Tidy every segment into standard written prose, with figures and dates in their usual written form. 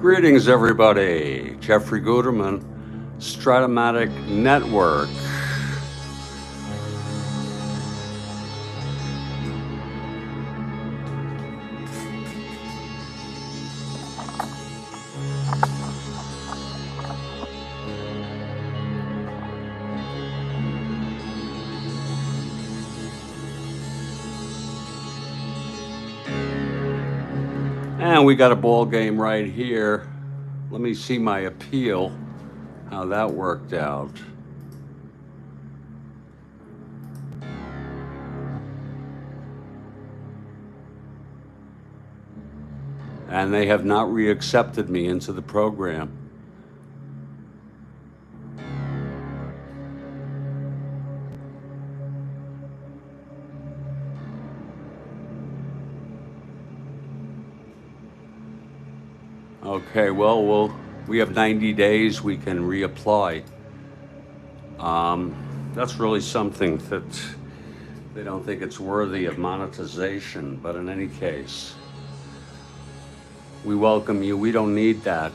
Greetings, everybody. Jeffrey Guterman, Strat-O-Matic Network. And we got a ball game right here. Let me see my appeal, how that worked out. And they have not reaccepted me into the program. Okay, well, we have 90 days. We can reapply. That's really something that they don't think it's worthy of monetization. But in any case, we welcome you. We don't need that.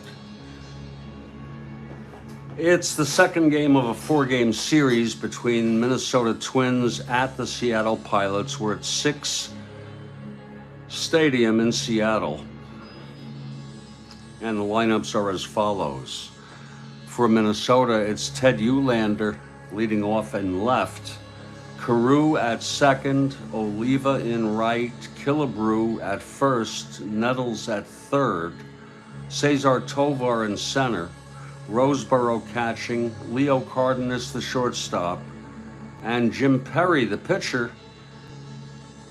It's the second game of a 4-game series between Minnesota Twins at the Seattle Pilots. We're at 6 Stadium in Seattle. And the lineups are as follows. For Minnesota, it's Ted Uhlaender leading off in left, Carew at second, Oliva in right, Killebrew at first, Nettles at third, Cesar Tovar in center, Roseboro catching, Leo Cardenas the shortstop, and Jim Perry the pitcher,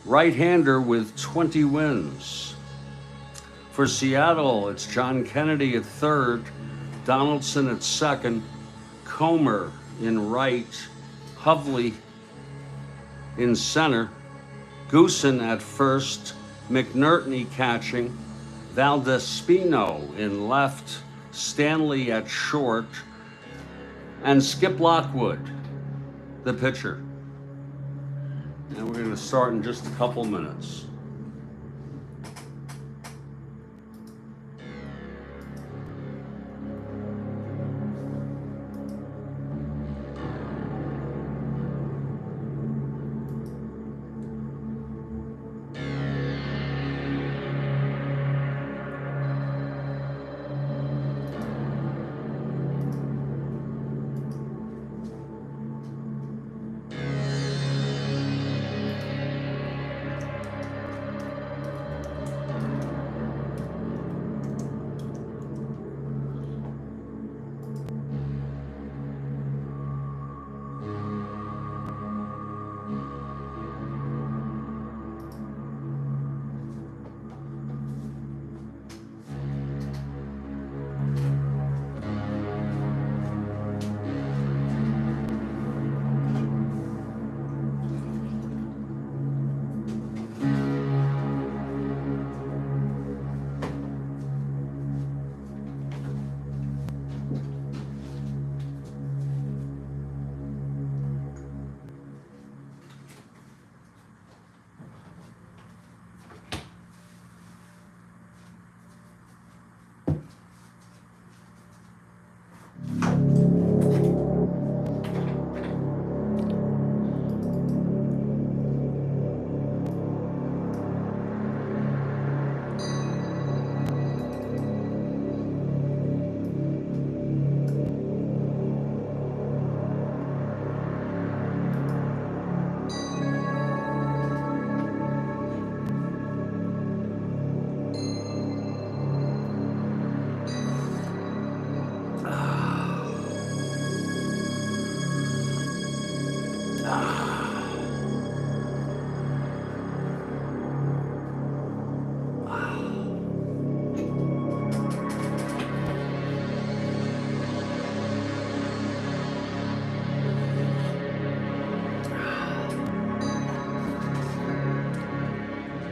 right-hander with 20 wins. For Seattle, it's John Kennedy at third, Donaldson at second, Comer in right, Hovley in center, Goosen at first, McNertney catching, Valdespino in left, Stanley at short, and Skip Lockwood, the pitcher. And we're going to start in just a couple minutes.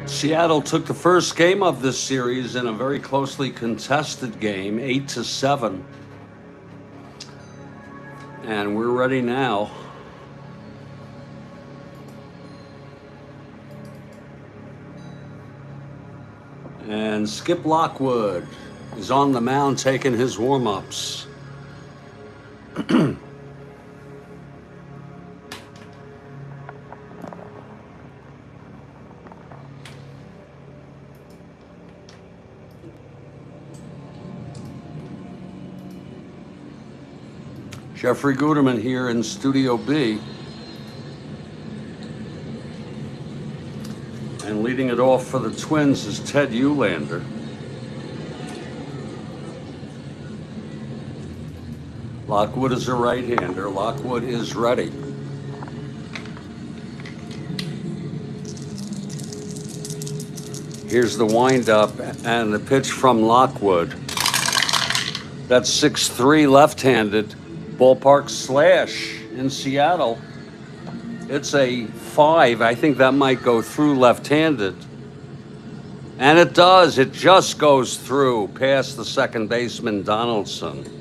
Seattle took the first game of this series in a very closely contested game, 8-7. And we're ready now. And Skip Lockwood is on the mound taking his warm-ups. Jeffrey Guterman here in Studio B. And leading it off for the Twins is Ted Eulander. Lockwood is a right-hander. Lockwood is ready. Here's the windup and the pitch from Lockwood. That's 6-3 left-handed. Ballpark slash in Seattle. It's a 5. I think that might go through left-handed. And it does. It just goes through past the second baseman, Donaldson.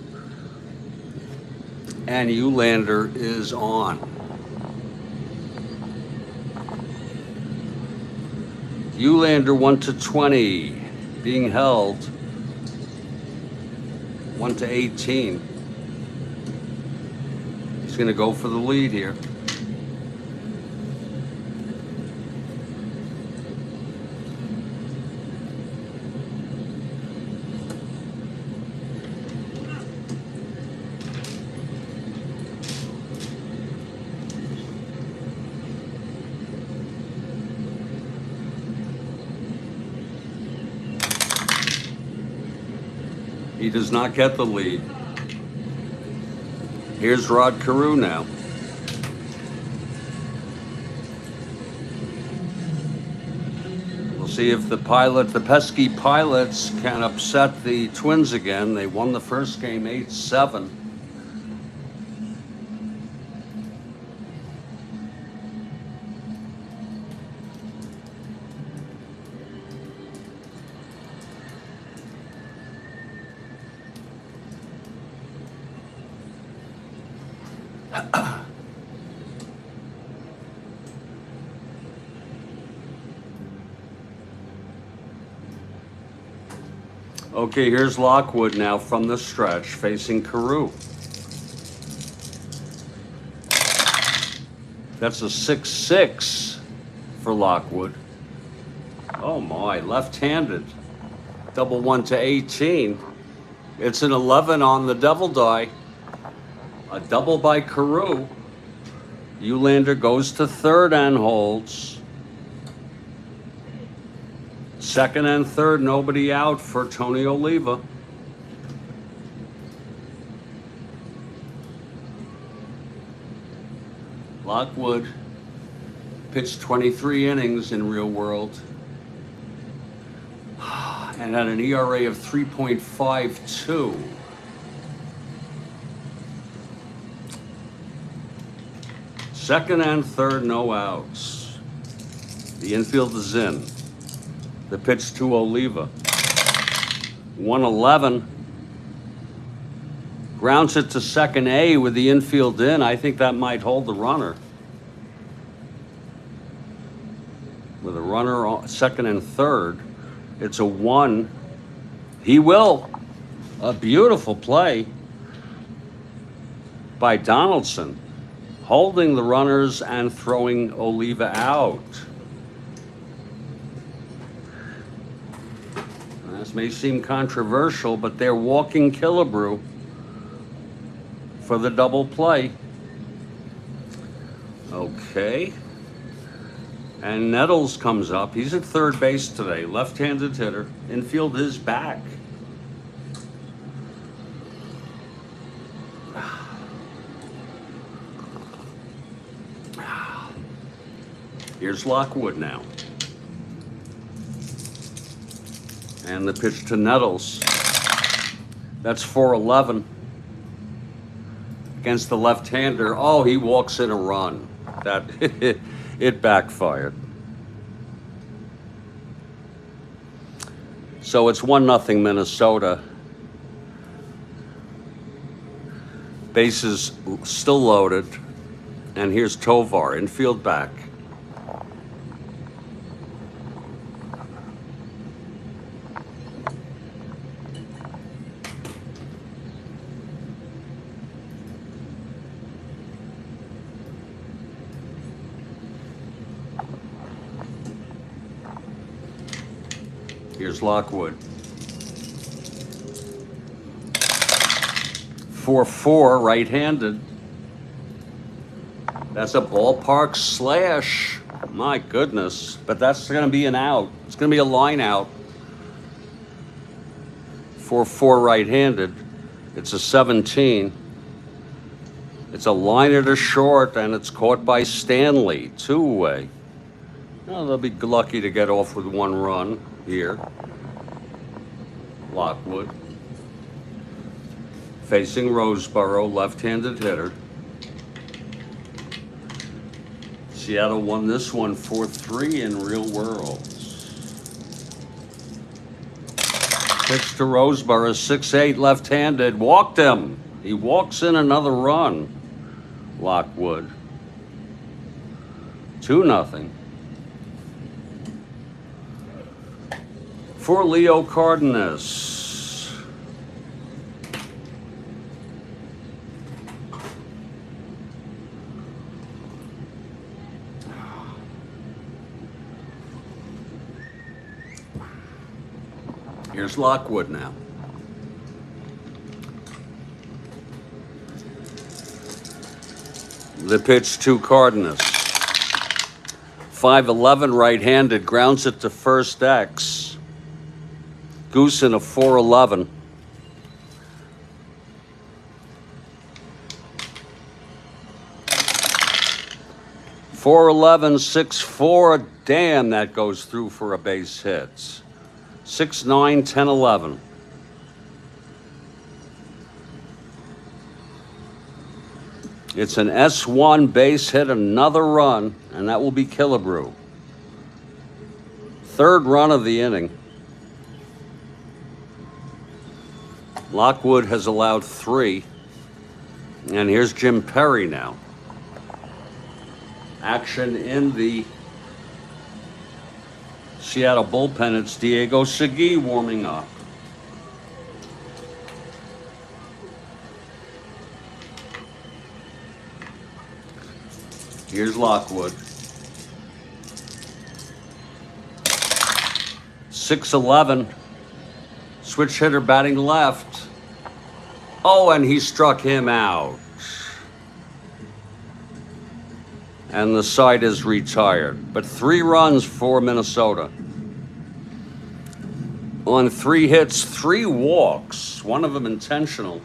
And Eulander is on. Eulander 1-20, being held 1-18. He's going to go for the lead here. He does not get the lead. Here's Rod Carew now. We'll see if the pesky Pilots can upset the Twins again. They won the first game 8-7. Okay, here's Lockwood now from the stretch facing Carew. That's a 6-6 for Lockwood. Oh my, left-handed. Double 1-18. It's an 11 on the double die. A double by Carew. Eulander goes to third and holds. Second and third, nobody out for Tony Oliva. Lockwood pitched 23 innings in real world and had an ERA of 3.52. Second and third, no outs. The infield is in. The pitch to Oliva. 1-11. Grounds it to second A with the infield in. I think that might hold the runner. With a runner on second and third, it's a 1. He will. A beautiful play by Donaldson, holding the runners and throwing Oliva out. This may seem controversial, but they're walking Killebrew for the double play. Okay. And Nettles comes up. He's at third base today, left-handed hitter. Infield is back. Here's Lockwood now. And the pitch to Nettles. That's 4-11 against the left-hander. Oh, he walks in a run. That it backfired. So it's 1-0 Minnesota. Bases still loaded. And here's Tovar, infield back. Here's Lockwood. 4-4, right-handed. That's a ballpark slash. My goodness. But that's going to be an out. It's going to be a line out. 4-4, right-handed. It's a 17. It's a liner to short, and it's caught by Stanley. 2-away. Well, they'll be lucky to get off with 1 run here. Lockwood. Facing Roseboro, left-handed hitter. Seattle won this one 4-3 in Real Worlds. Pitch to Roseboro, 6-8, left-handed. Walked him. He walks in another run. Lockwood. 2-0. For Leo Cardenas. Here's Lockwood now. The pitch to Cardenas. 5-11, right-handed, grounds it to first X. Goose in a 4-11. .411, 6-4. Damn, that goes through for a base hit. 6-9, 10-11. It's an S1 base hit, another run, and that will be Killebrew. 3rd run of the inning. Lockwood has allowed 3. And here's Jim Perry now. Action in the Seattle bullpen. It's Diego Segui warming up. Here's Lockwood. 6-11. Switch hitter batting left. Oh, and he struck him out. And the side is retired. But 3 runs for Minnesota. On 3 hits, 3 walks, one of them intentional.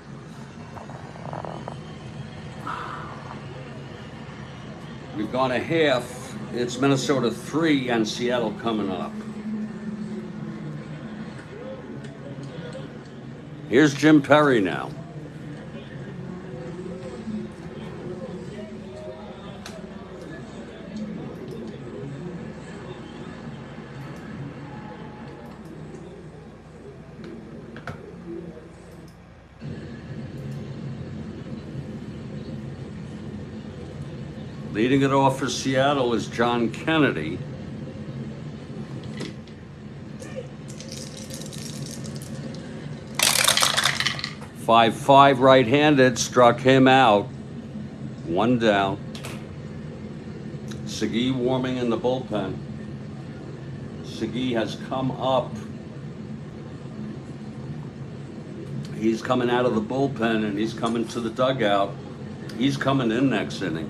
We've gone a half. It's Minnesota 3 and Seattle coming up. Here's Jim Perry now. Leading it off for Seattle is John Kennedy. .55, right-handed, struck him out. 1 down. Segui warming in the bullpen. Segui has come up. He's coming out of the bullpen and he's coming to the dugout. He's coming in next inning.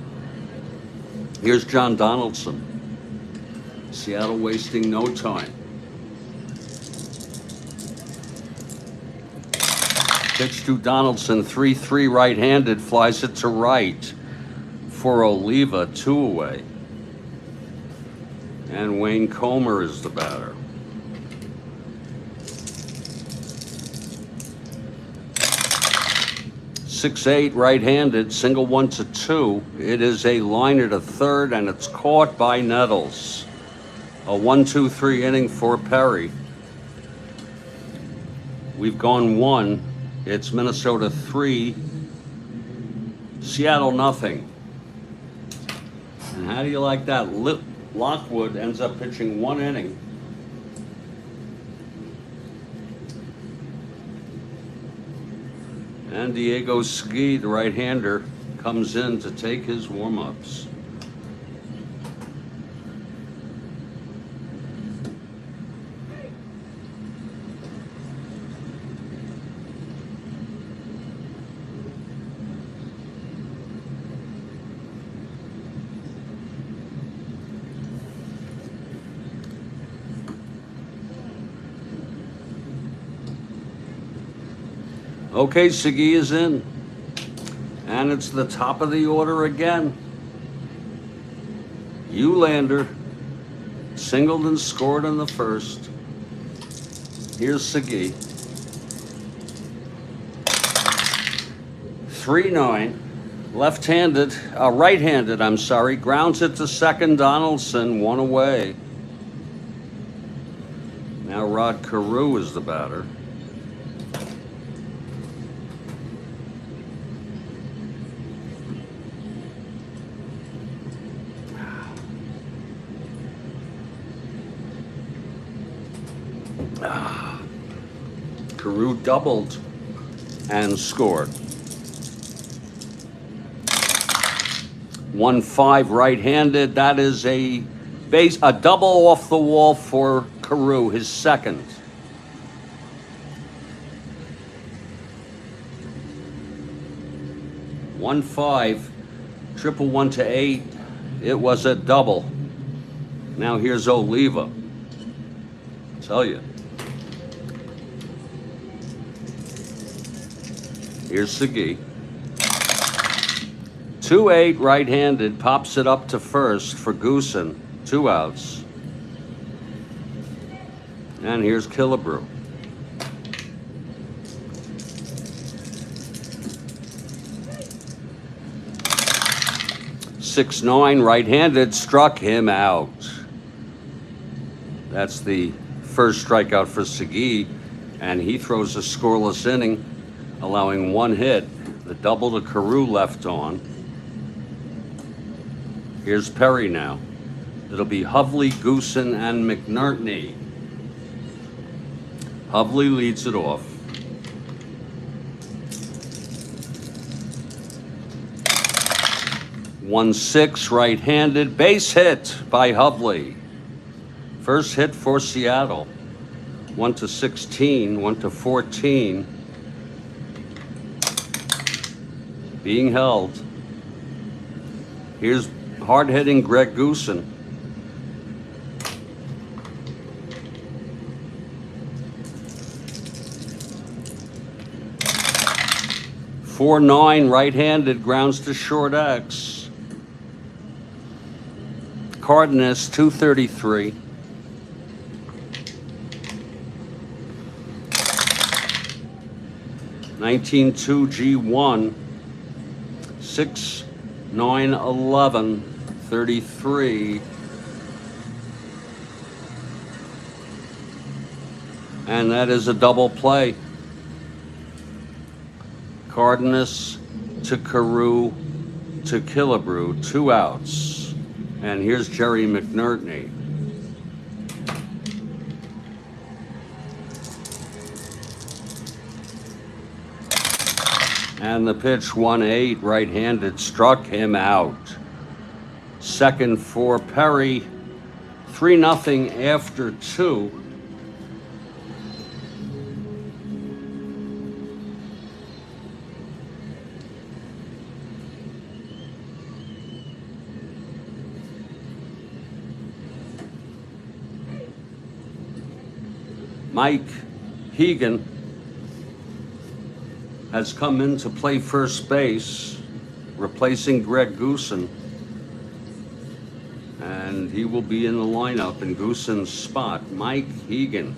Here's John Donaldson. Seattle wasting no time. Pitch to Donaldson, 3-3, right-handed, flies it to right for Oliva, 2 away. And Wayne Comer is the batter. .68, right-handed, single 1-2. It is a liner to third, and it's caught by Nettles. A 1-2-3 inning for Perry. We've gone 1. It's Minnesota 3, Seattle nothing. And how do you like that? Lockwood ends up pitching 1 inning. And Diego Segui, the right-hander, comes in to take his warm-ups. Okay, Sigi is in. And it's the top of the order again. Eulander singled and scored in the first. Here's Sigi. 3-9. Left-handed, right-handed, I'm sorry. Grounds it to second. Donaldson, one away. Now Rod Carew is the batter. Carew doubled and scored. 1-5 right-handed. That is a double off the wall for Carew, his second. One-5, triple 1 to 8. It was a double. Now here's Oliva. Tell you. Here's Sigi. 2-8 right-handed, pops it up to first for Goosen. 2 outs. And here's Killebrew. Six-nine right-handed, struck him out. That's the first strikeout for Sigi, and he throws a scoreless inning, allowing 1 hit. The double to Carew left on. Here's Perry now. It'll be Hovley, Goosen, and McNerney. Hovley leads it off. One six right-handed, base hit by Hovley. First hit for Seattle. 1 to 16, 1 to 14. Being held. Here's hard-hitting Greg Goosen. Four nine right-handed, grounds to short X. Cardenas 233. (19-2) G1. 6 9 11 33. And that is a double play. Cardenas to Carew to Killebrew, 2 outs. And here's Jerry McNerney. And the pitch 1-8 right-handed, struck him out. Second for Perry, 3-0 after 2. Mike Hegan has come in to play first base, replacing Greg Goosen. And he will be in the lineup in Goosen's spot. Mike Hegan.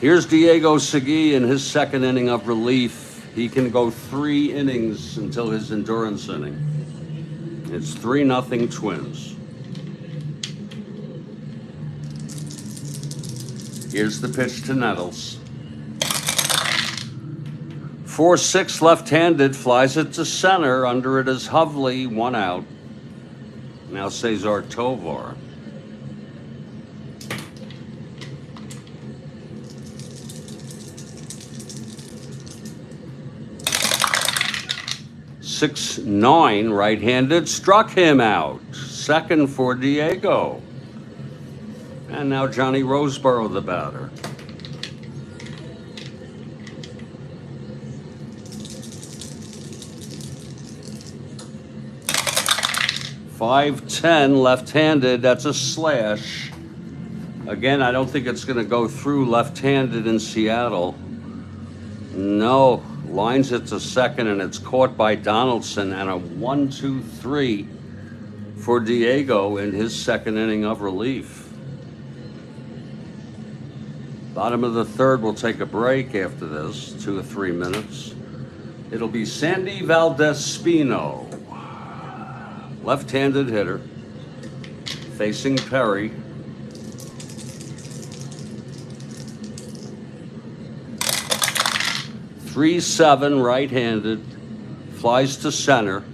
Here's Diego Sigi in his second inning of relief. He can go 3 innings until his endurance inning. It's 3-0 Twins. Here's the pitch to Nettles. 4-6 left-handed, flies it to center. Under it is Hovley, 1 out. Now Cesar Tovar. 6-9 right-handed, struck him out. Second for Diego. And now Johnny Roseborough, the batter. .510 left-handed, that's a slash. Again, I don't think it's going to go through left-handed in Seattle. No, lines it to second, and it's caught by Donaldson, and a 1-2-3 for Diego in his second inning of relief. Bottom of the third, we'll take a break after this, 2 or 3 minutes. It'll be Sandy Valdespino, left-handed hitter, facing Perry. .37 right-handed, flies to center,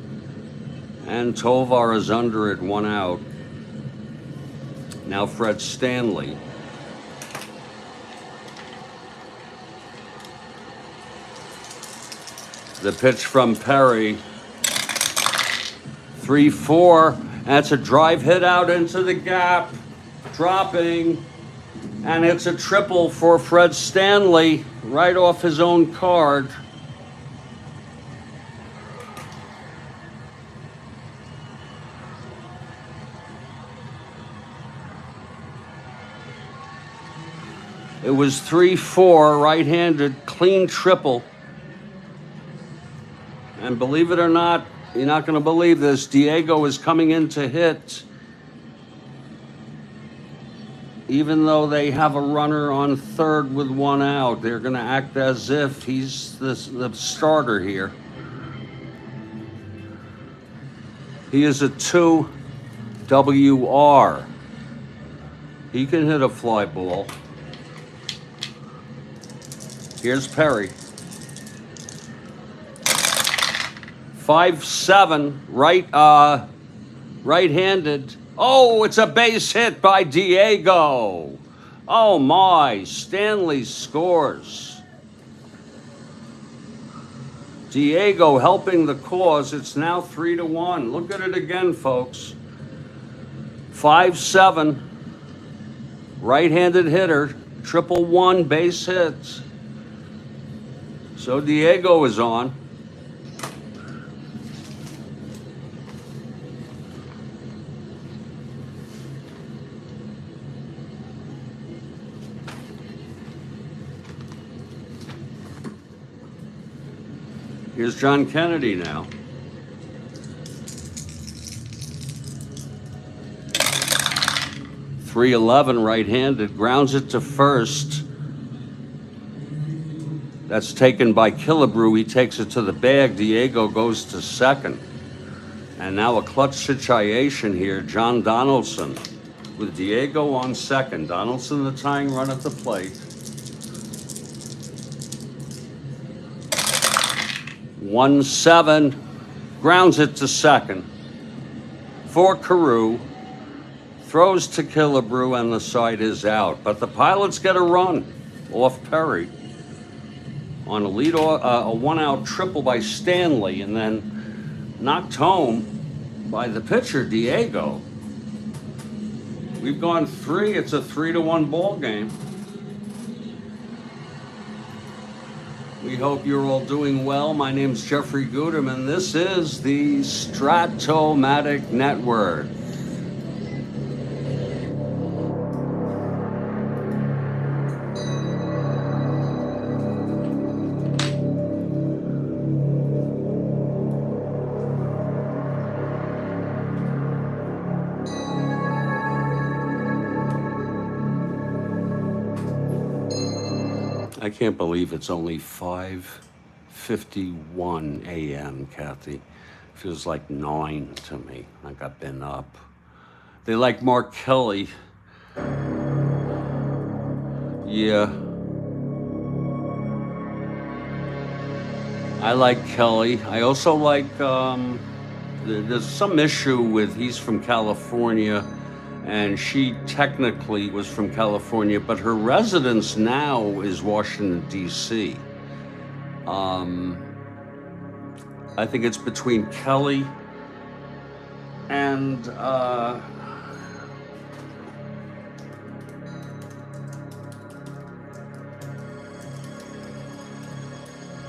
and Tovar is under it, 1 out. Now Fred Stanley. The pitch from Perry. 3-4. That's a drive hit out into the gap, dropping, and it's a triple for Fred Stanley right off his own card. It was 3-4, right-handed, clean triple. And believe it or not, you're not going to believe this, Diego is coming in to hit, even though they have a runner on third with 1 out. They're going to act as if he's the starter here. He is a 2 WR. He can hit a fly ball. Here's Perry. 5-7, right-handed. Oh, it's a base hit by Diego. Oh my, Stanley scores. Diego helping the cause. It's now 3-1. Look at it again, folks. 5-7, right-handed hitter, 1-1 base hits. So Diego is on. Here's John Kennedy now. .311 right-handed, grounds it to first. That's taken by Killebrew. He takes it to the bag. Diego goes to second. And now a clutch situation here. John Donaldson with Diego on second. Donaldson the tying run at the plate. 1-7, grounds it to second. For Carew, throws to Killebrew, and the side is out. But the Pilots get a run off Perry on a lead, a 1-out triple by Stanley, and then knocked home by the pitcher, Diego. We've gone 3. It's a 3-1 ball game. We hope you're all doing well. My name's Jeffrey Guterman. This is the Strat-O-Matic Network. I can't believe it's only 5:51 a.m., Kathy. Feels like 9 to me, like I've been up. They like Mark Kelly. Yeah. I like Kelly. I also like, there's some issue with, he's from California, and she technically was from California, but her residence now is Washington, D.C. I think it's between Kelly and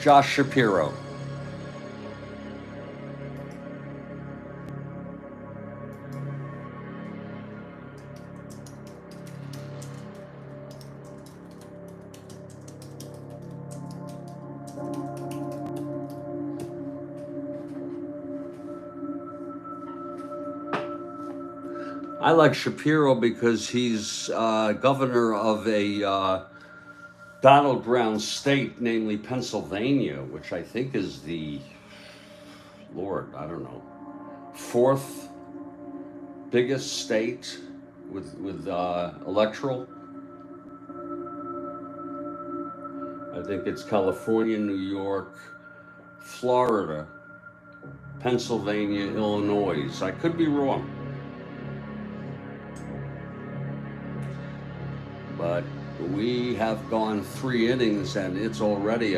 Josh Shapiro. I like Shapiro because he's governor of a battleground state, namely Pennsylvania, which I think is the, Lord, I don't know, fourth biggest state with electoral. I think it's California, New York, Florida, Pennsylvania, Illinois. I could be wrong. But we have gone 3 innings and it's already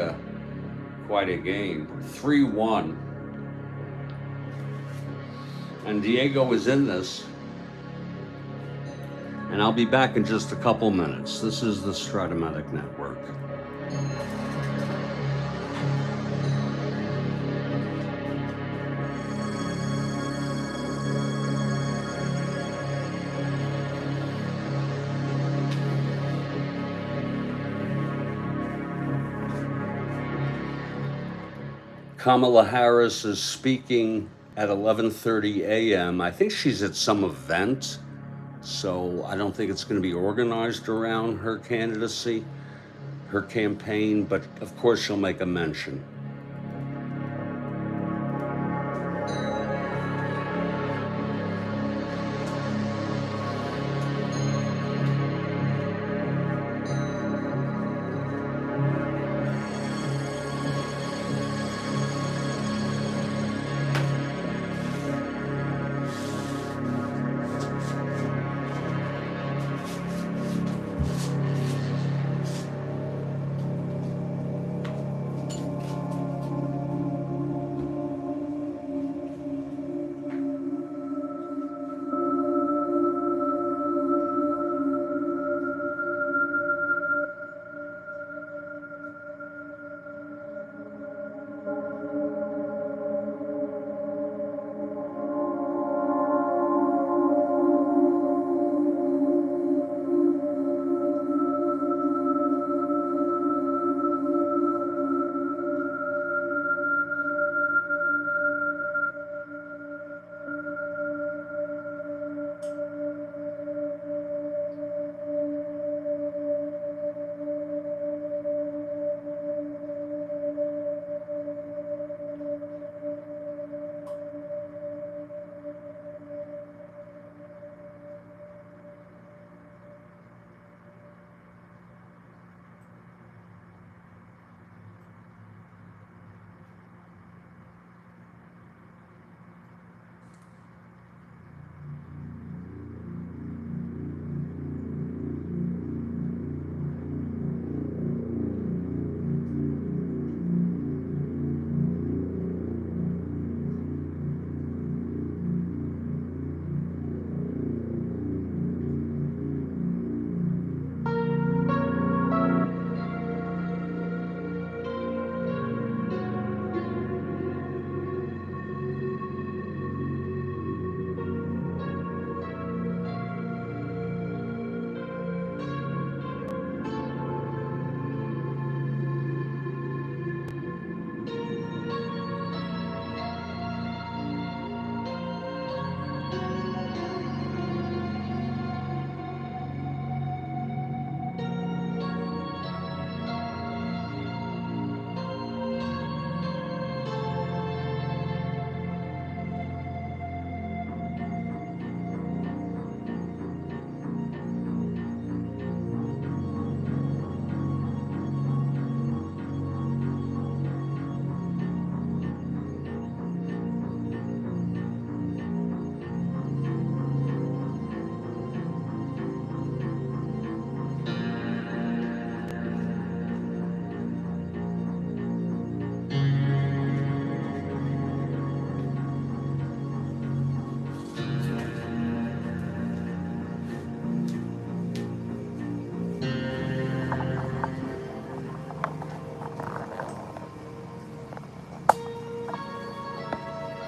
quite a game. 3-1. And Diego is in this. And I'll be back in just a couple minutes. This is the Strat-O-Matic Network. Kamala Harris is speaking at 11:30 a.m. I think she's at some event, so I don't think it's going to be organized around her candidacy, her campaign, but of course she'll make a mention.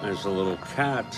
There's a little cat.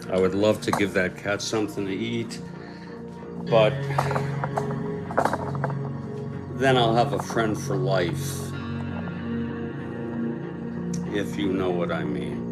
I would love to give that cat something to eat, but then I'll have a friend for life, if you know what I mean.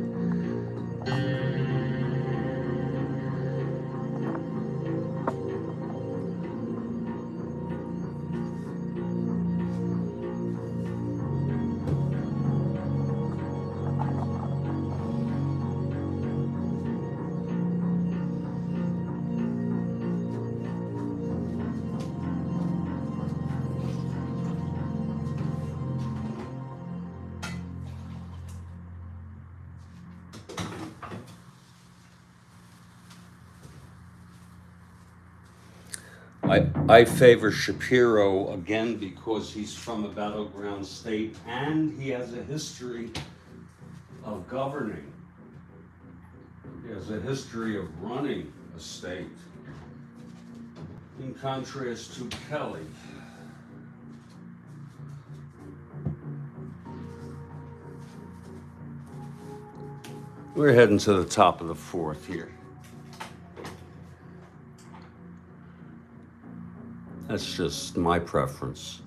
I favor Shapiro again because he's from a battleground state and he has a history of governing. He has a history of running a state. In contrast to Kelly. We're heading to the top of the fourth here. That's just my preference.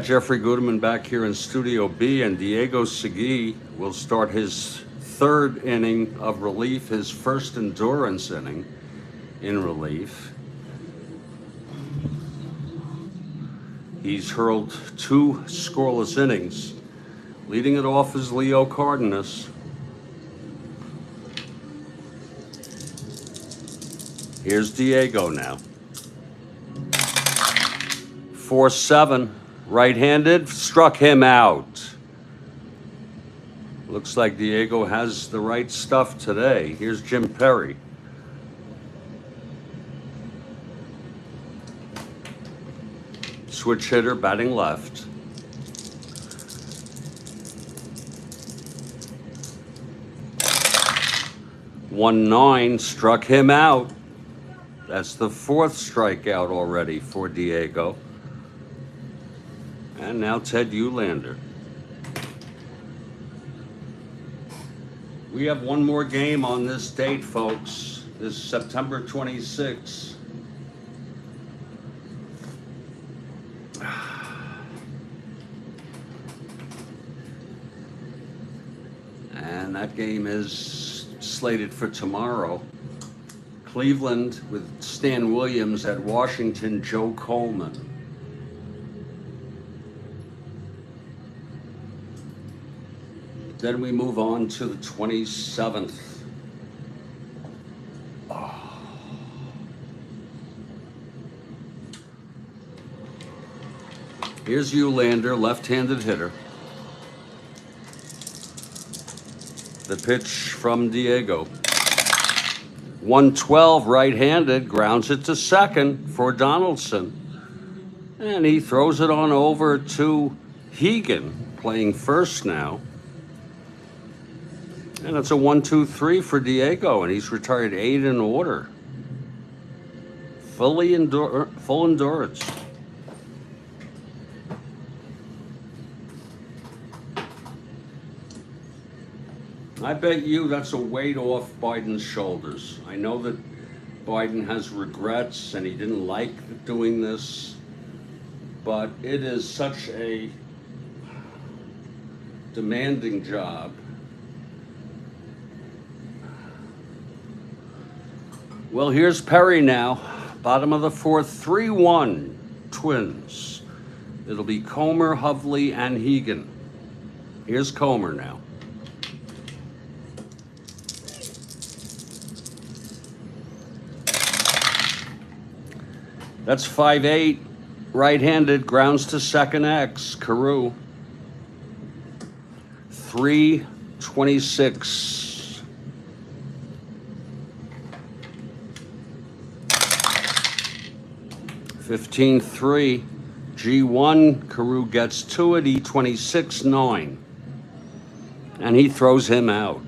Jeffrey Goodman back here in Studio B, and Diego Segui will start his third inning of relief, his first endurance inning in relief. He's hurled 2 scoreless innings. Leading it off is Leo Cardenas. Here's Diego now. 4-7, right-handed, struck him out. Looks like Diego has the right stuff today. Here's Jim Perry. Switch hitter, batting left. One 9 struck him out. That's the 4th strikeout already for Diego. And now Ted Eulander. We have one more game on this date, folks. This September 26th. And that game is slated for tomorrow. Cleveland with Stan Williams at Washington, Joe Coleman. Then we move on to the 27th. Oh. Here's Eulander, left-handed hitter. The pitch from Diego. 112 right-handed, grounds it to second for Donaldson. And he throws it on over to Hegan, playing first now. And it's a 1-2-3 for Diego, and he's retired 8 in order. Full endurance. I bet you that's a weight off Biden's shoulders. I know that Biden has regrets and he didn't like doing this, but it is such a demanding job. Well, here's Perry now, Bottom of the fourth, 3-1 Twins. It'll be Comer, Hovley, and Hegan. Here's Comer now. That's 5-8. Right-handed, grounds to second X, Carew. 3-26. $15-3. G1, Carew gets to it, E26-9. And he throws him out.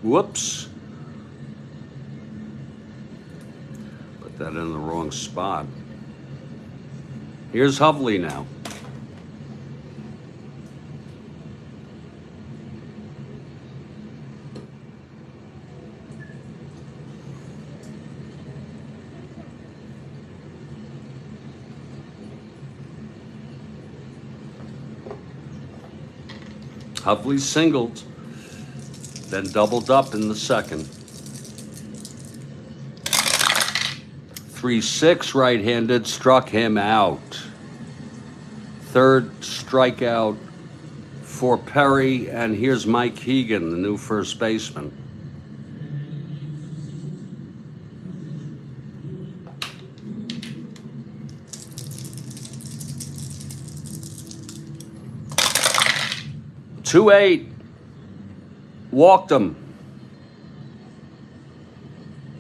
Whoops. Put that in the wrong spot. Here's Hovley now. Hovley singled, then doubled up in the second. 3-6 right-handed, struck him out. Third strikeout for Perry, and here's Mike Hegan, the new first baseman. Two-8, walked him.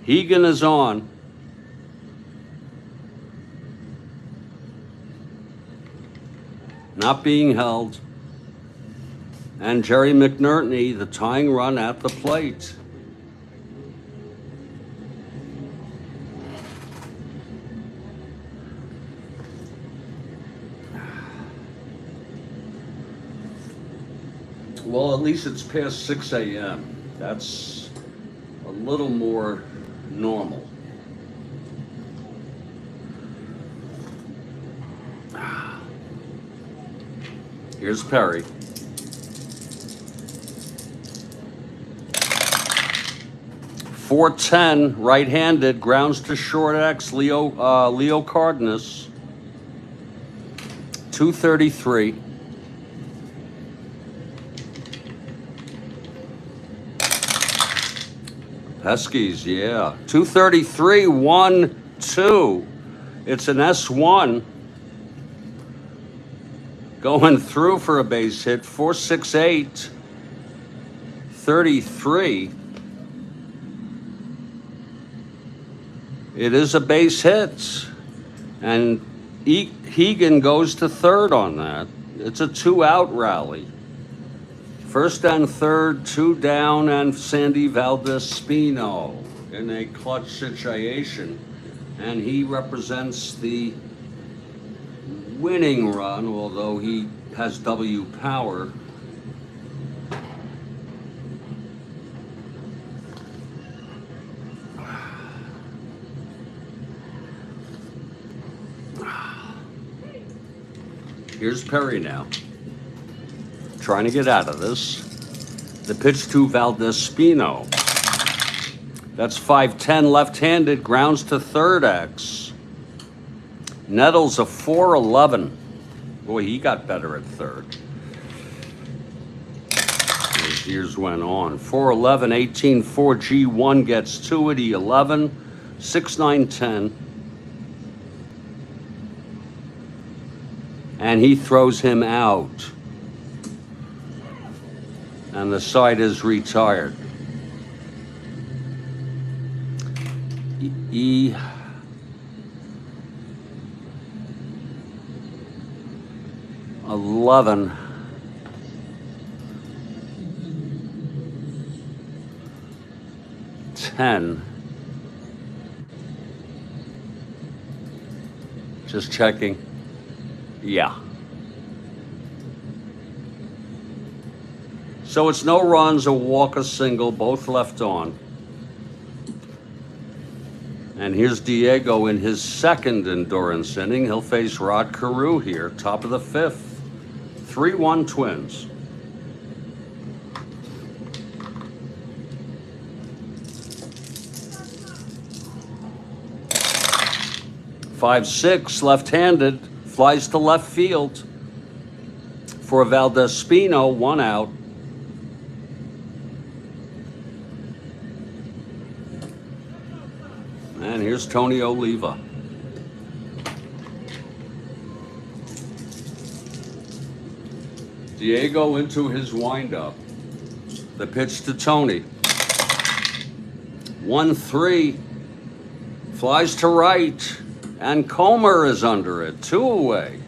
Hegan is on. Not being held. And Jerry McNerney, the tying run at the plate. Well, at least it's past 6 a.m. That's a little more normal. Here's Perry. .410, right-handed, grounds to short X, Leo Cardenas. 233. Peskies, yeah. 233, 1-2. It's an S1. Going through for a base hit, 468, 33. It is a base hit. And Hegan goes to third on that. It's a 2-out rally. First and third, 2 down, and Sandy Valdez-Spino in a clutch situation. And he represents the winning run, although he has W power. Here's Perry now, trying to get out of this. The pitch to Valdez-Spino. That's 5-10, left-handed, grounds to third X. Nettles a 4-11. Boy, he got better at third as years went on. 4-11, 18-4, G1 gets to it, E11, 6-9-10. And he throws him out. And the side is retired. E11. Just checking. Yeah. So it's no runs, a walk, a single, both left on. And here's Diego in his second endurance inning. He'll face Rod Carew here, top of the fifth. 3-1 Twins. 5-6, left-handed, flies to left field for Valdespino, 1 out. And here's Tony Oliva. Diego into his windup. The pitch to Tony. 1-3. Flies to right. And Comer is under it. 2 away.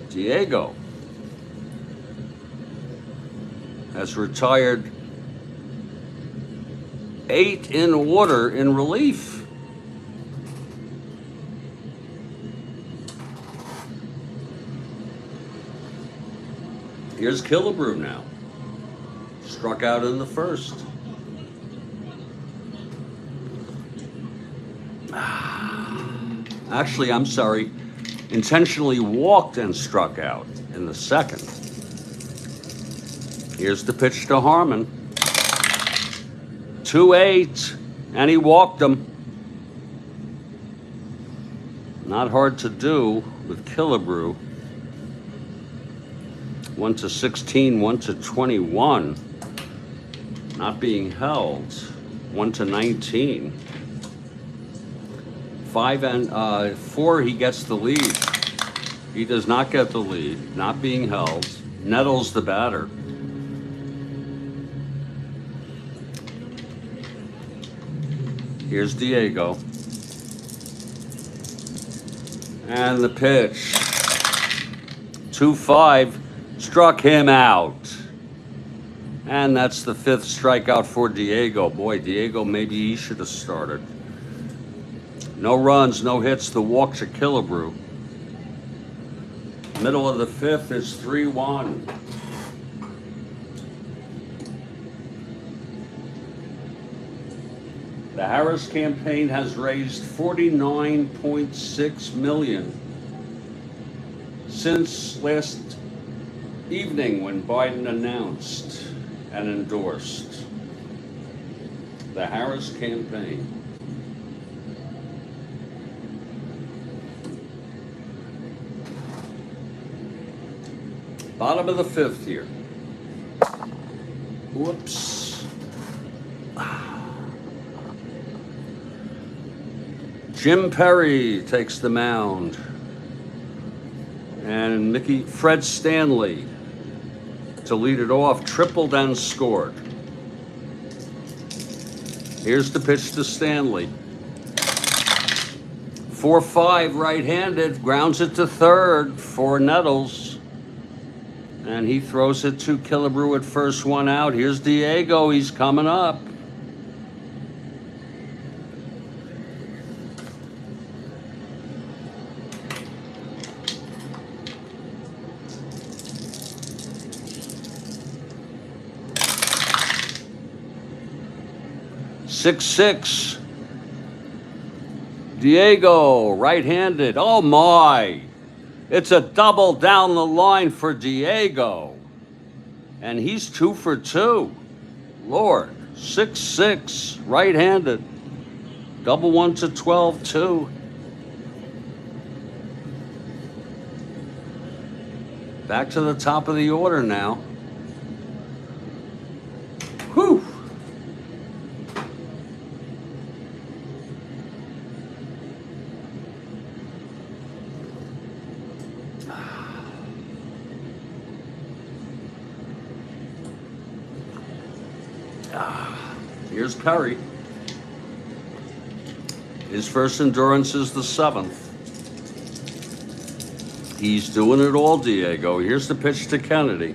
Diego has retired 8 in order in relief. Here's Killebrew now. Struck out in the first. Actually, I'm sorry. Intentionally walked and struck out in the second. Here's the pitch to Harmon. 2-8, and he walked him. Not hard to do with Killebrew. 1-16, 1-21. Not being held. 1-19. 5 and 4, he gets the lead. He does not get the lead. Not being held. Nettles the batter. Here's Diego. And the pitch. 2-5. Struck him out. And that's the 5th strikeout for Diego. Boy, Diego, maybe he should have started. No runs, no hits, the walk to Killebrew. Middle of the 5th is 3-1. The Harris campaign has raised $49.6 million since last evening when Biden announced and endorsed the Harris campaign. Bottom of the 5th here. Whoops. Jim Perry takes the mound. And Fred Stanley to lead it off, tripled and scored. Here's the pitch to Stanley. 4-5, right-handed, grounds it to third for Nettles. And he throws it to Killebrew at first, 1 out. Here's Diego, he's coming up. Six. Diego, right-handed. Oh my! It's a double down the line for Diego. And he's 2 for 2. Lord, 6-6, right-handed. Double 1-12, 2. Back to the top of the order now. Whew! Here's Perry. His first endurance is the 7th. He's doing it all, Diego. Here's the pitch to Kennedy.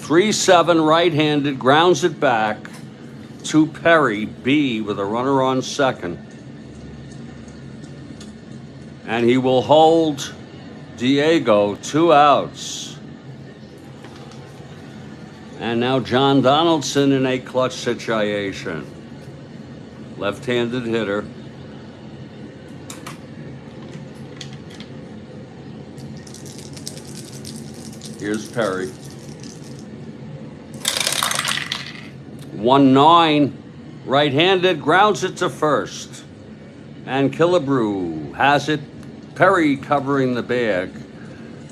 3-7, right-handed, grounds it back to Perry, B, with a runner on second. And he will hold Diego, 2 outs. And now John Donaldson in a clutch situation. Left-handed hitter. Here's Perry. 1-9, right-handed, grounds it to first. And Killebrew has it. Perry covering the bag.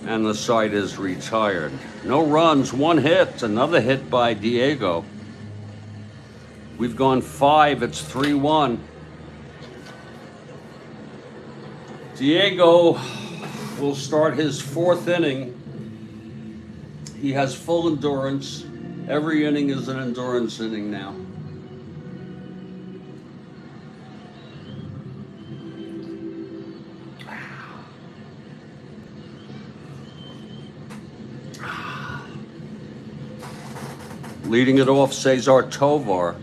And the side is retired. No runs, 1 hit. Another hit by Diego. We've gone 5. It's 3-1. Diego will start his 4th inning. He has full endurance. Every inning is an endurance inning now. Leading it off, Cesar Tovar.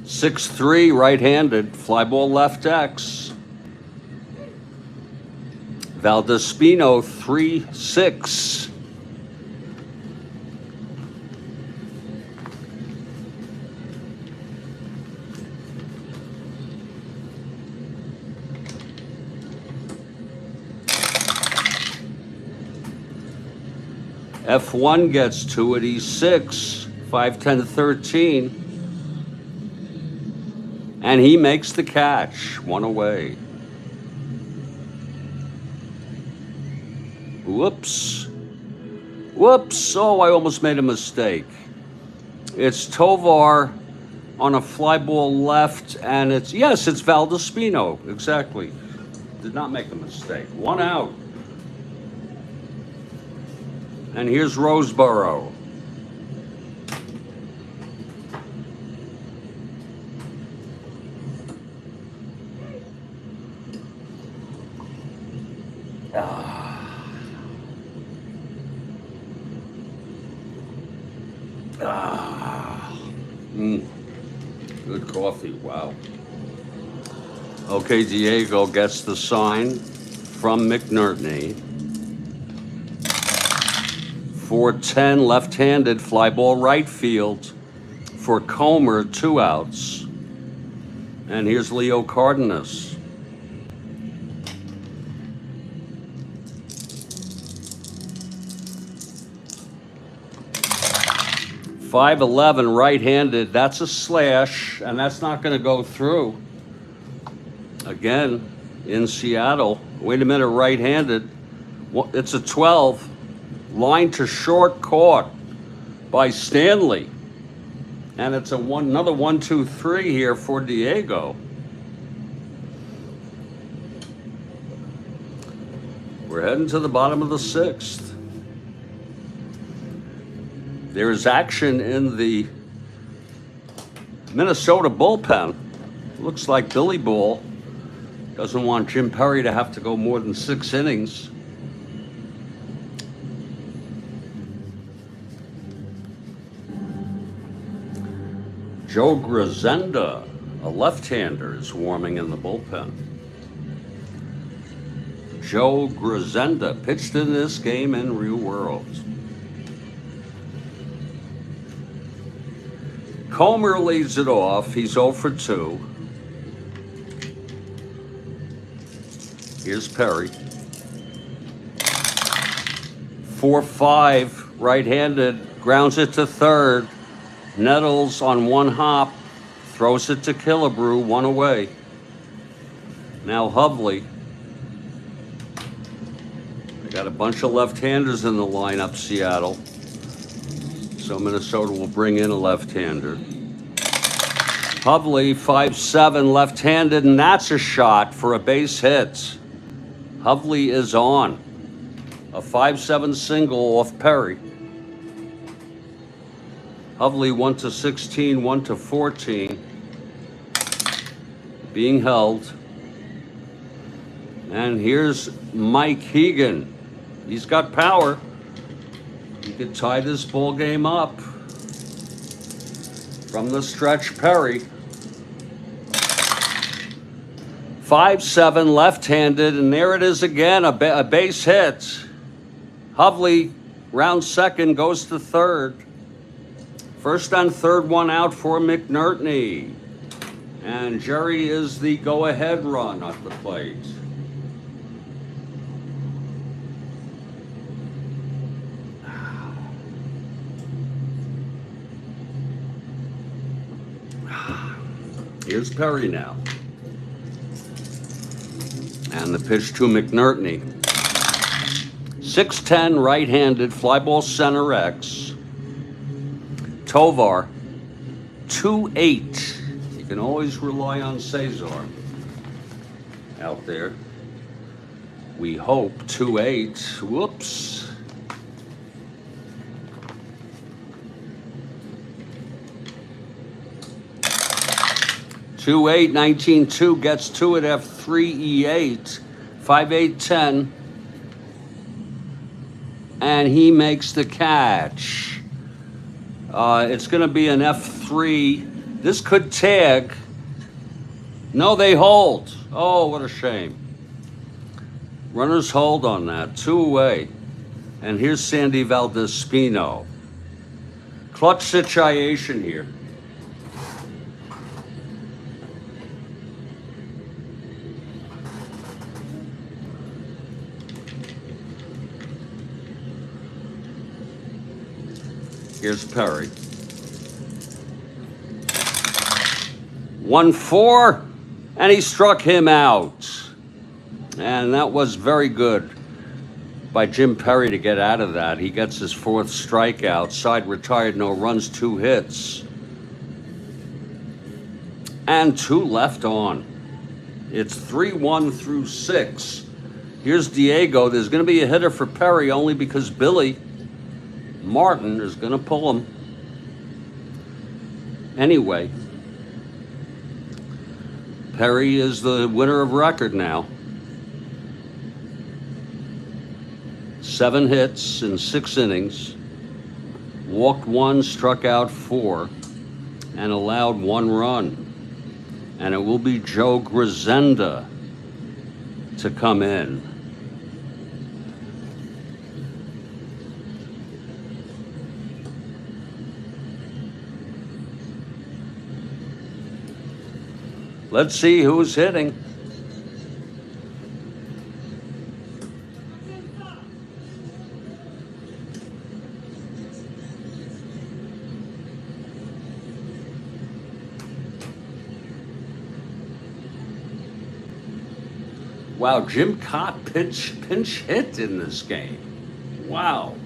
(6-3) right-handed, fly ball left X. Valdespino 3-6. F1 gets to it. He's 6, 5-10-13. And he makes the catch. 1 away. Whoops. Whoops. Oh, I almost made a mistake. It's Tovar on a fly ball left, and it's Valdespino. Exactly. Did not make a mistake. 1 out. And here's Roseboro. Good coffee, wow. Okay, Diego gets the sign from McNerney. 4-10, left-handed, fly ball right field for Comer, 2 outs. And here's Leo Cardenas. .511 right-handed, that's a slash, and that's not going to go through. Again, in Seattle. Wait a minute, right-handed. It's a 12. Line to short, caught by Stanley. And it's another 1-2-3 here for Diego. We're heading to the bottom of the 6th. There's action in the Minnesota bullpen. Looks like Billy Bull doesn't want Jim Perry to have to go more than 6 innings. Joe Grisenda, a left-hander, is warming in the bullpen. Joe Grisenda pitched in this game in real world. Comer leads it off. He's 0 for 2. Here's Perry. 4-5, right-handed, grounds it to third. Nettles on 1 hop, throws it to Killebrew, 1 away. Now Hovley. They got a bunch of left-handers in the lineup, Seattle. So Minnesota will bring in a left-hander. Hovley, 5-7, left-handed, and that's a shot for a base hit. Hovley is on. A 5-7 single off Perry. Hovley 1-16, 1-14. Being held. And here's Mike Hegan. He's got power. He could tie this ball game up. From the stretch, Perry. 5-7, left-handed, and there it is again, a base hit. Hovley, rounds second, goes to third. First and third, 1 out for McNerney. And Jerry is the go-ahead run at the plate. Here's Perry now. And the pitch to McNertney. 6'10", right-handed, fly ball center X. Tovar, 2'8". You can always rely on Cesar out there. We hope 2'8". Whoops. (2'8", 19-2, gets to it F3 E8, 5'8", 10", and he makes the catch. It's going to be an F3. This could tag. No, they hold. Oh, what a shame. Runners hold on that, 2 away. And here's Sandy Valdespino. Clutch situation here. Here's Perry. 1-4, and he struck him out. And that was very good by Jim Perry to get out of that. He gets his 4th strikeout. Side retired, no runs, 2 hits. And 2 left on. It's 3-1 through 6. Here's Diego. There's going to be a hitter for Perry only because Billy Martin is going to pull him. Anyway, Perry is the winner of record now. 7 hits in 6 innings. Walked 1, struck out 4, and allowed 1 run. And it will be Joe Grisenda to come in. Let's see who's hitting. Wow, Jim Cott pinch hit in this game. Wow.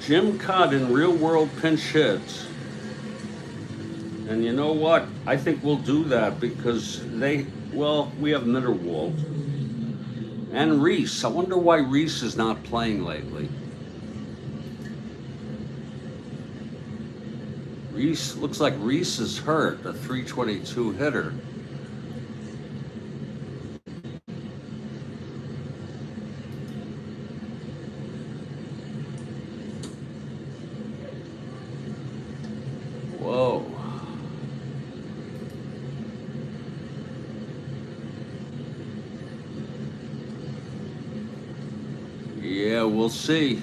Jim Cott in real world pinch hits. And you know what? I think we'll do that because we have Mitterwald and Reese. I wonder why Reese is not playing lately. Reese, looks like Reese is hurt, a 322 hitter. Whoa. Yeah, we'll see.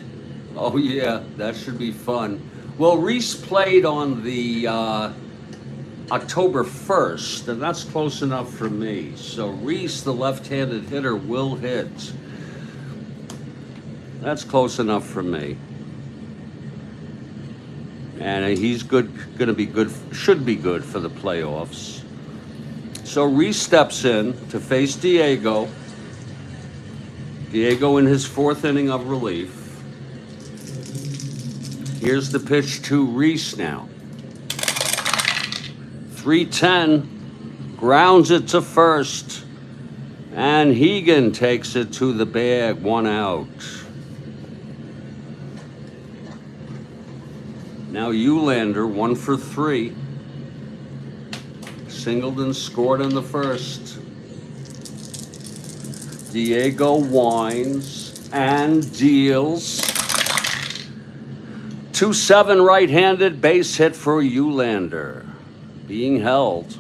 Oh yeah, that should be fun. Well, Reese played on the October 1st, and that's close enough for me. So Reese, the left-handed hitter, will hit. That's close enough for me. And he's good, gonna be good, should be good for the playoffs. So Reese steps in to face Diego. Diego in his 4th inning of relief. Here's the pitch to Reese now. 3-10, grounds it to first, and Hegan takes it to the bag, 1 out. Now Eulander, 1 for 3. Singled and scored in the first. Diego winds and deals. 2-7 right-handed base hit for Eulander. Being held.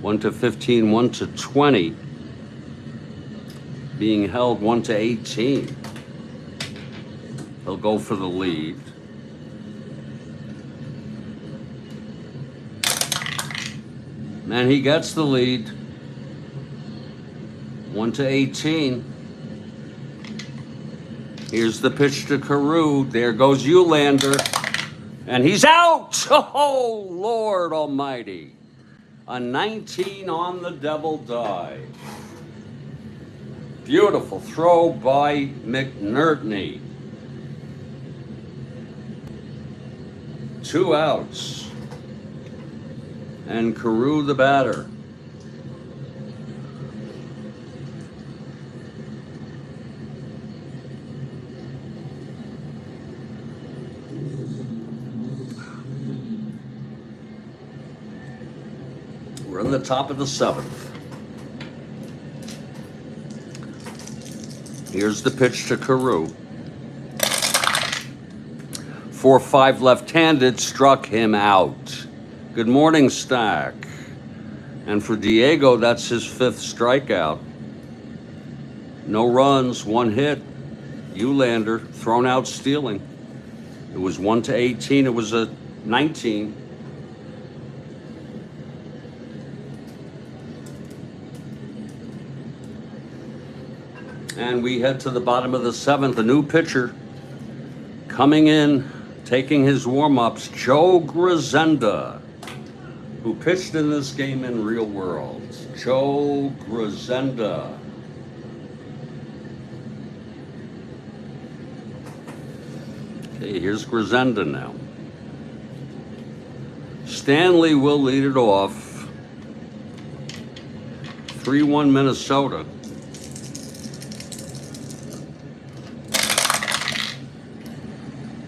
1-15, 1-20. Being held 1-18. He'll go for the lead. And he gets the lead. 1-18. Here's the pitch to Carew. There goes Eulander. And he's out! Oh, Lord almighty. A 19 on the double dive. Beautiful throw by McNerney. 2 outs. And Carew the batter. We're in the top of the 7th. Here's the pitch to Carew. 4-5 left-handed, struck him out. Good morning, Stack. And for Diego, that's his 5th strikeout. No runs, 1 hit. Eulander thrown out stealing. It was 1-18. It was a 19. And we head to the bottom of the 7th. A new pitcher coming in, taking his warm-ups, Joe Grisenda, who pitched in this game in real world. Joe Grisenda. Okay, here's Grisenda now. Stanley will lead it off. 3-1 Minnesota.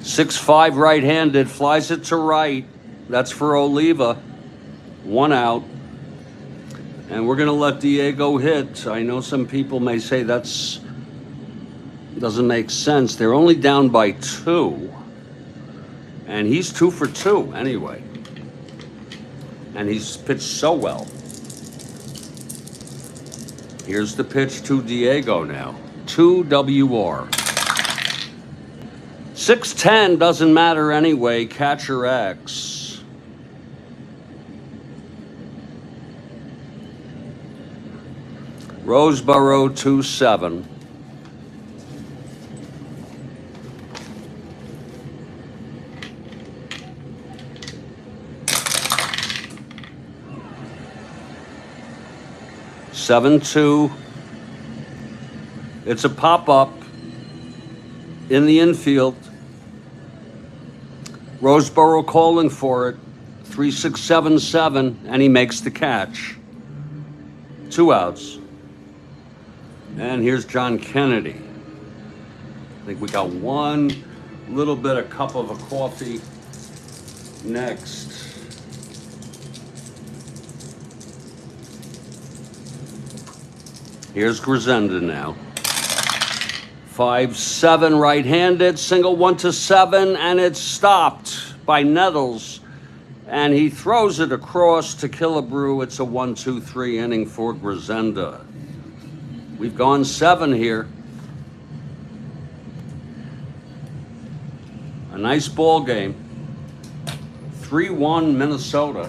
.65 right-handed, flies it to right. That's for Oliva. 1 out. And we're going to let Diego hit. I know some people may say that's doesn't make sense. They're only down by 2. And he's 2 for 2 anyway. And he's pitched so well. Here's the pitch to Diego now. 2 WR. 6-10 doesn't matter anyway. Catcher X. Roseboro 2-7. (7-2). It's a pop-up in the infield. Roseboro calling for it. 3-6-7-7, and he makes the catch. 2 outs. And here's John Kennedy. I think we got one little bit of cup of a coffee next. Here's Grisenda now. 5-7 right-handed, single 1-7, and it's stopped by Nettles. And he throws it across to Killebrew. It's a 1-2-3 inning for Grisenda. We've gone 7 here. A nice ball game. 3-1 Minnesota.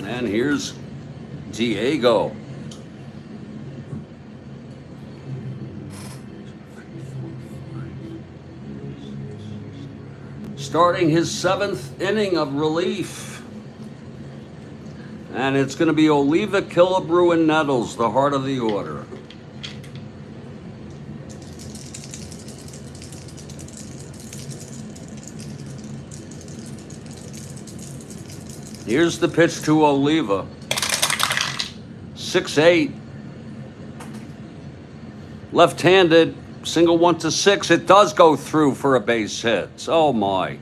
And here's Diego. Starting his 7th inning of relief. And it's going to be Oliva, Killebrew, and Nettles, the heart of the order. Here's the pitch to Oliva. 6-8. Left-handed, single 1-6. It does go through for a base hit. Oh my.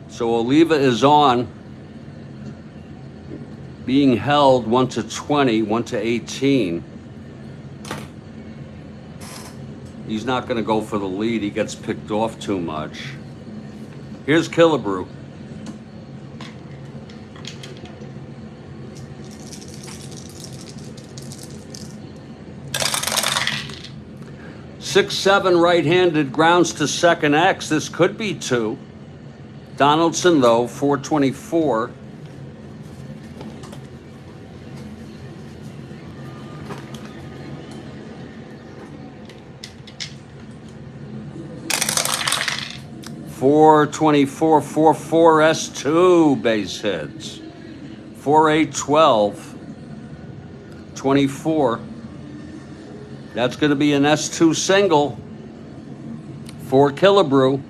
So Oliva is on. Being held 1-20, 1-18. He's not going to go for the lead. He gets picked off too much. Here's Killebrew. 6-7 right-handed, grounds to second X. This could be 2. Donaldson, though, 424. .424, 4-4 S2 base hits. 4-8-12, 24. That's going to be an S2 single for Killebrew.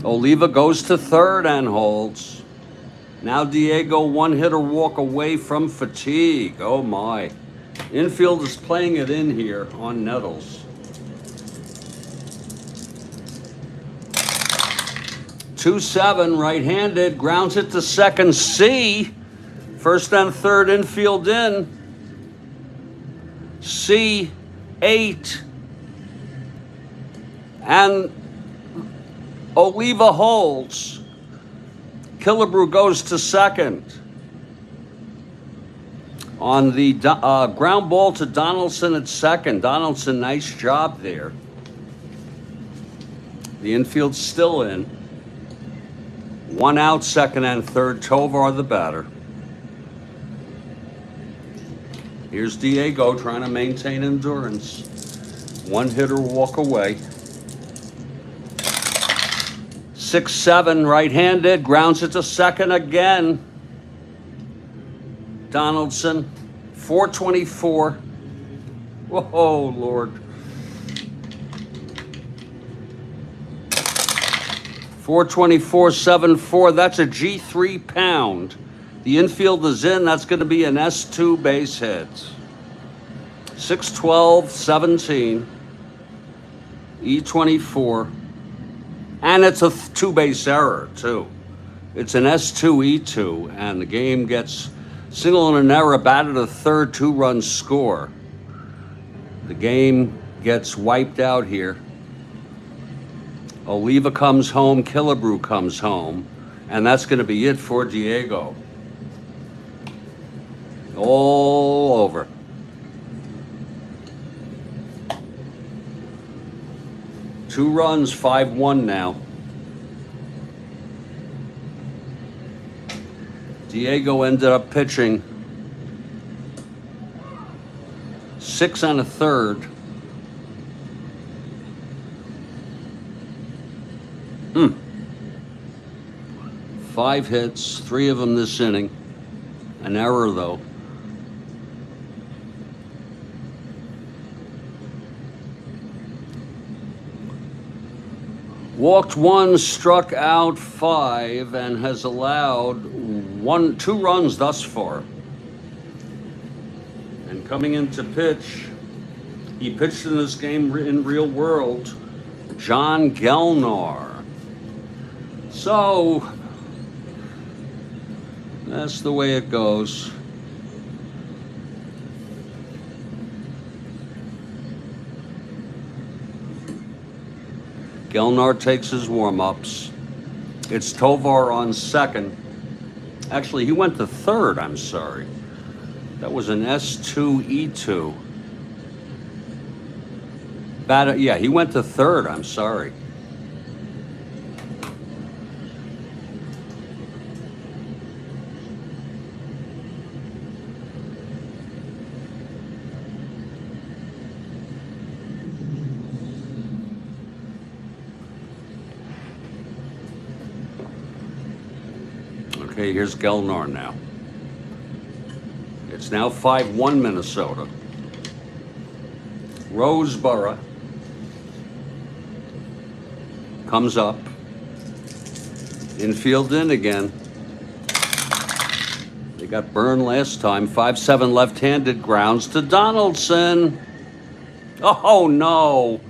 Oliva goes to third and holds. Now Diego, one hitter walk away from fatigue. Oh my. Infield is playing it in here on Nettles. 2-7 right-handed, grounds it to second C. First and third infield in. C, 8. And Oliva holds. Killebrew goes to second. On the ground ball to Donaldson at second. Donaldson, nice job there. The infield's still in. 1 out, second and third. Tovar the batter. Here's Diego trying to maintain endurance. One hitter walk away. 6-7 right-handed, grounds it to second again. Donaldson, 424. Whoa, Lord. 424, 7-4. That's a G3 pound. The infield is in. That's going to be an S2 base hit. 6-12, 17. E24. And it's a 2-base error, too. It's an S2, E2. And the game gets single and an error, batted a third, 2-run score. The game gets wiped out here. Oliva comes home, Killebrew comes home, and that's going to be it for Diego. All over. Two runs, 5-1 now. Diego ended up pitching 6 1/3. 5 hits, 3 of them this inning. An error, though. Walked 1, struck out 5, and has allowed 2 runs thus far. And coming into pitch, he pitched in this game in real world, John Gelnar. So, that's the way it goes. Gelnar takes his warm-ups. It's Tovar on second. Actually, he went to third, I'm sorry. That was an S2, E2. Yeah, he went to third, I'm sorry. Okay, here's Gelnar now. It's now 5-1 Minnesota. Roseboro comes up. Infield in again. They got burned last time. 5-7 left-handed, grounds to Donaldson. Oh no.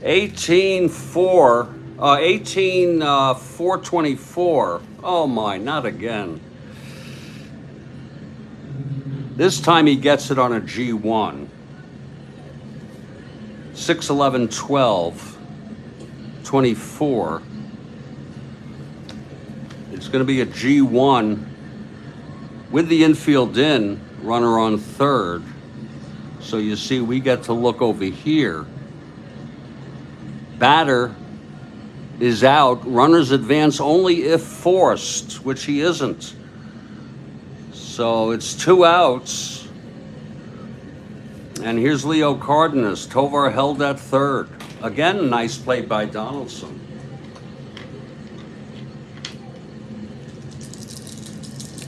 18-4. 424. Oh my, not again. This time he gets it on a G1. 6-11-12. 24. It's going to be a G1 with the infield in, runner on third. So you see, we get to look over here batter is out. Runners advance only if forced, which he isn't. So it's 2 outs. And here's Leo Cardenas. Tovar held at third. Again, nice play by Donaldson.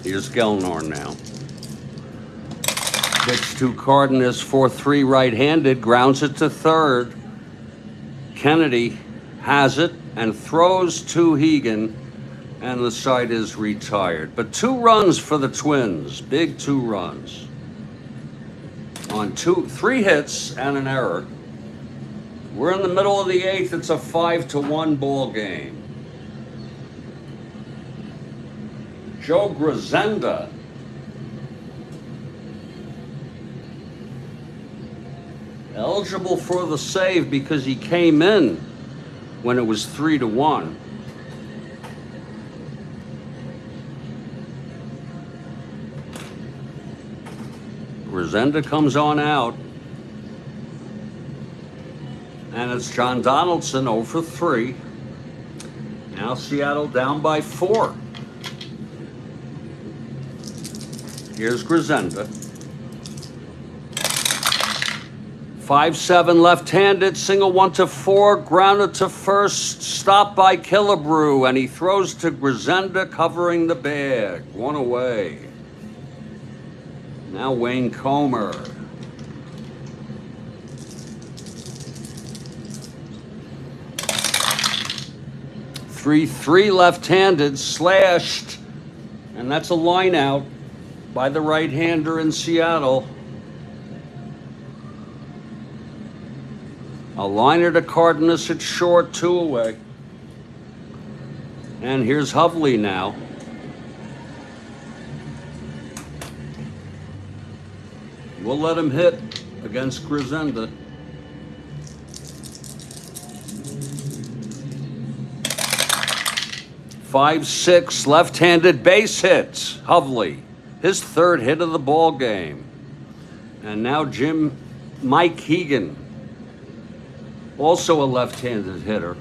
Here's Gelnor now. Pitch to Cardenas, 4-3 right-handed, grounds it to third. Kennedy has it and throws to Hegan, and the side is retired. But 2 runs for the Twins, big 2 runs. On 3 hits and an error. We're in the middle of the 8th, it's a 5-1 ball game. Joe Grisenda eligible for the save because he came in when it was 3-1. Grisenda comes on out. And it's John Donaldson 0 for 3. Now Seattle down by 4. Here's Grisenda. 5-7 left-handed, single 1-4, grounded to first, stopped by Killebrew, and he throws to Grisenda covering the bag. 1 away. Now Wayne Comer. 3-3 left-handed, slashed, and that's a line out by the right-hander in Seattle. A liner to Cardenas at short, 2 away. And here's Hovley now. We'll let him hit against Grisenda. 5-6 left-handed base hits. Hovley, his 3rd hit of the ball game. And now Mike Hegan, also a left-handed hitter.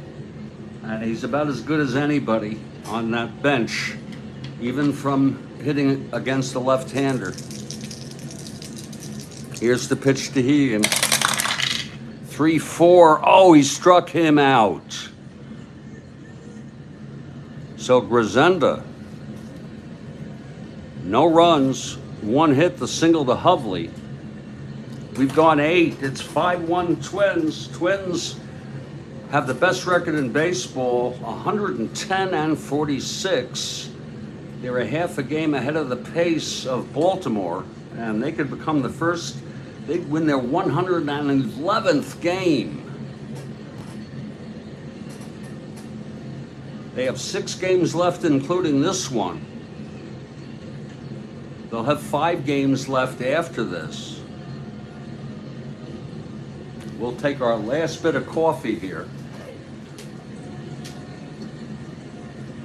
And he's about as good as anybody on that bench, even from hitting against a left-hander. Here's the pitch to Hegan. 3-4. Oh, he struck him out. So Grisenda, no runs, 1 hit, the single to Hovley. We've gone 8. It's 5-1 Twins. Twins have the best record in baseball, 110-46. They're a half a game ahead of the pace of Baltimore, and they could become the first. They'd win their 111th game. They have 6 games left, including this one. They'll have 5 games left after this. We'll take our last bit of coffee here.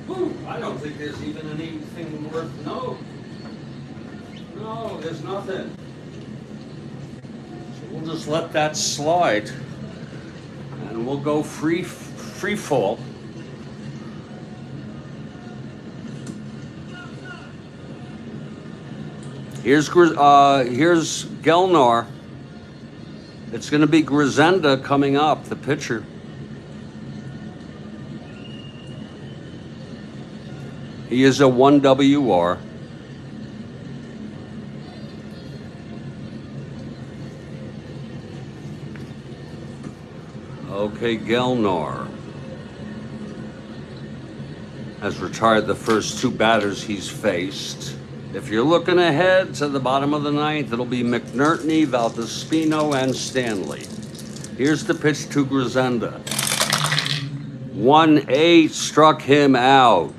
Ooh, I don't think there's even anything worth, no, there's nothing. So we'll just let that slide, and we'll go free fall. Here's Gelnor. It's going to be Grisenda coming up, the pitcher. He is a 1 WR. Okay, Gelnor has retired the first 2 batters he's faced. If you're looking ahead to the bottom of the 9th, it'll be McNertney, Valdespino, and Stanley. Here's the pitch to Grisenda. 1-8 struck him out.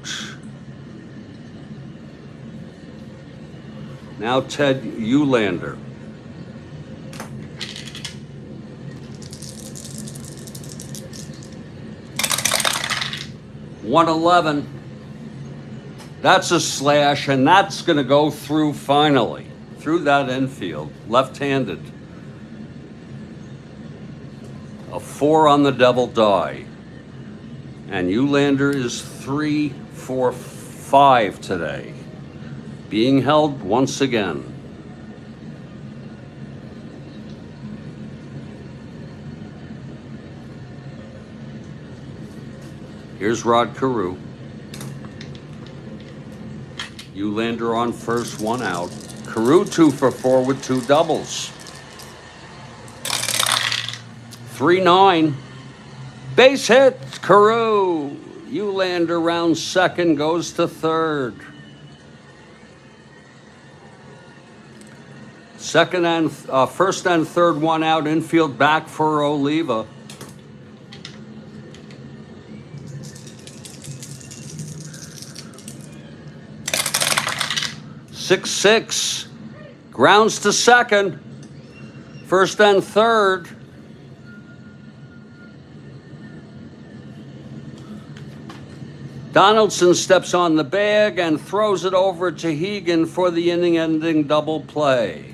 Now Ted Eulander. .111. That's a slash, and that's going to go through finally, through that infield, left-handed. A 4 on the double die. And Eulander is 3 for 5 today, being held once again. Here's Rod Carew. Eulander on first, 1 out. Carew 2 for 4 with 2 doubles. 3-9. Base hit, Carew. Eulander rounds second, goes to third. First and third, 1 out, infield back for Oliva. Six, grounds to second. First and third. Donaldson steps on the bag and throws it over to Hegan for the inning-ending double play.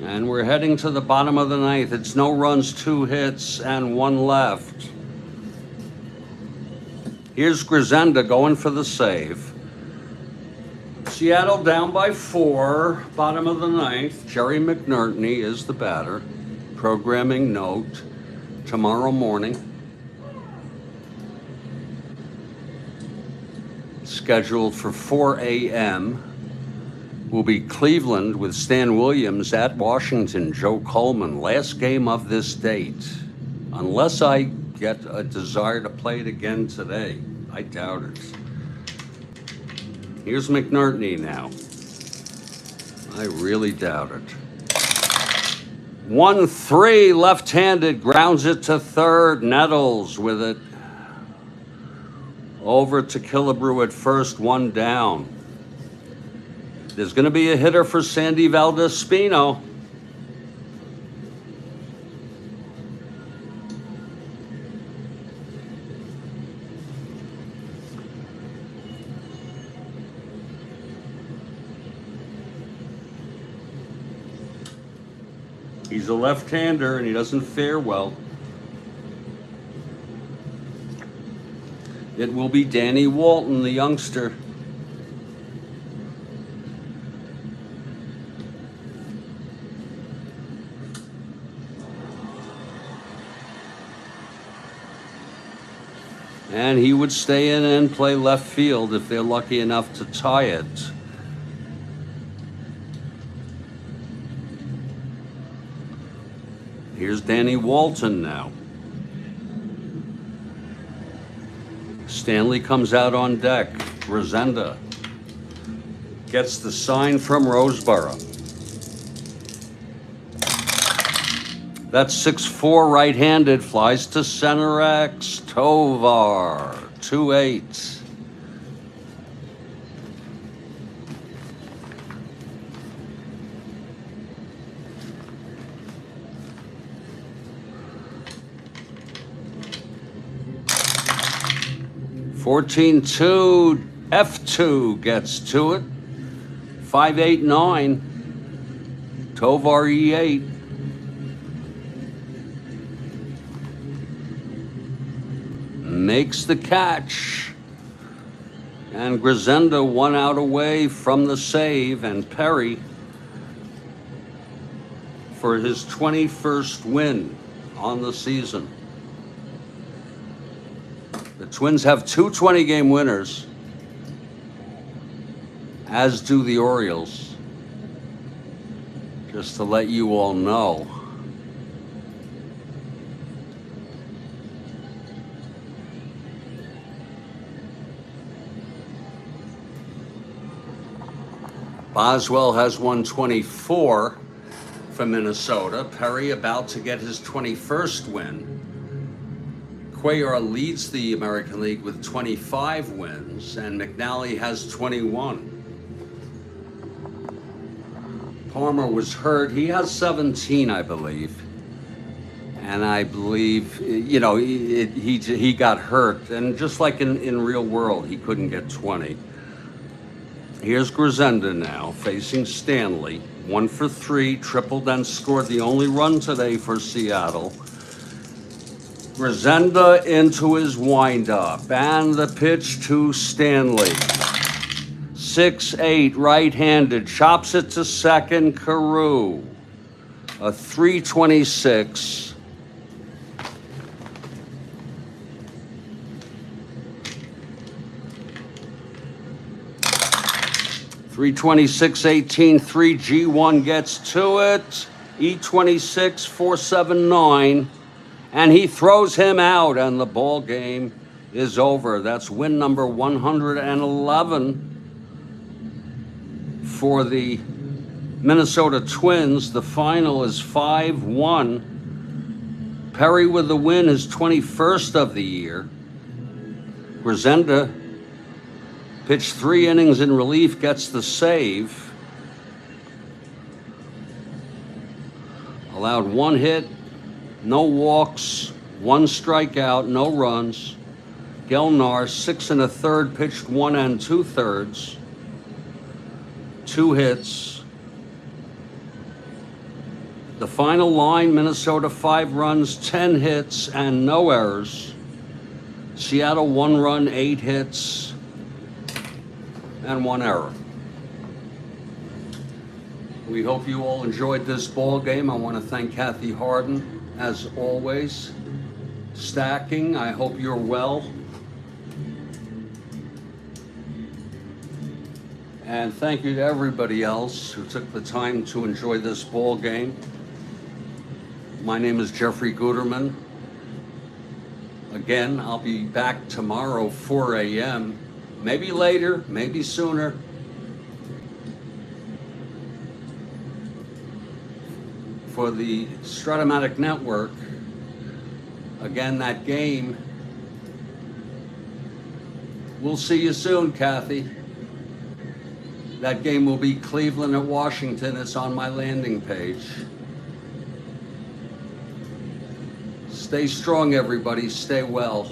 And we're heading to the bottom of the ninth. It's no runs, 2 hits, and 1 left. Here's Grisenda going for the save. Seattle down by 4, bottom of the ninth. Jerry McNerney is the batter. Programming note, tomorrow morning. Scheduled for 4 a.m. will be Cleveland with Stan Williams at Washington. Joe Coleman, last game of this date. Unless I get a desire to play it again today. I doubt it. Here's McNerney now. I really doubt it. 1-3, left-handed, grounds it to third. Nettles with it. Over to Killebrew at first, 1 down. There's going to be a hitter for Sandy Valdespino. He's a left-hander, and he doesn't fare well. It will be Danny Walton, the youngster. And he would stay in and play left field if they're lucky enough to tie it. Here's Danny Walton now. Stanley comes out on deck. Grisenda gets the sign from Roseboro. That's 6-4 right-handed, flies to center X. Tovar, 2-8. (14-2), F2 gets to it. 5-8-9. Tovar E8. Makes the catch. And Grisenda 1 out away from the save, and Perry for his 21st win on the season. The Twins have 2 20-game winners, as do the Orioles. Just to let you all know. Boswell has won 24 for Minnesota. Perry about to get his 21st win. Cuellar leads the American League with 25 wins, and McNally has 21. Palmer was hurt. He has 17, I believe. And I believe, you know, he got hurt. And just like in real world, he couldn't get 20. Here's Grisenda now, facing Stanley. 1 for 3, tripled and scored the only run today for Seattle. Resenda into his windup, and the pitch to Stanley. 6-8, right-handed, chops it to second, Carew. A 326. $326.18, 3G1 gets to it. E26, 479. And he throws him out, and the ball game is over. That's win number 111 for the Minnesota Twins. The final is 5-1. Perry with the win, his 21st of the year. Resenda pitched 3 innings in relief, gets the save. Allowed 1 hit, no walks, 1 strikeout, no runs. Gelnar, 6 1/3, pitched 1 2/3. 2 hits. The final line, Minnesota 5 runs, 10 hits, and no errors. Seattle 1 run, 8 hits, and 1 error. We hope you all enjoyed this ball game. I want to thank Kathy Harden, as always. Stacking, I hope you're well. And thank you to everybody else who took the time to enjoy this ball game. My name is Jeffrey Guterman. Again, I'll be back tomorrow, 4 a.m. Maybe later, maybe sooner. For the Strat-O-Matic Network. Again, that game. We'll see you soon, Kathy. That game will be Cleveland at Washington. It's on my landing page. Stay strong, everybody. Stay well.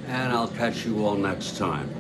And I'll catch you all next time.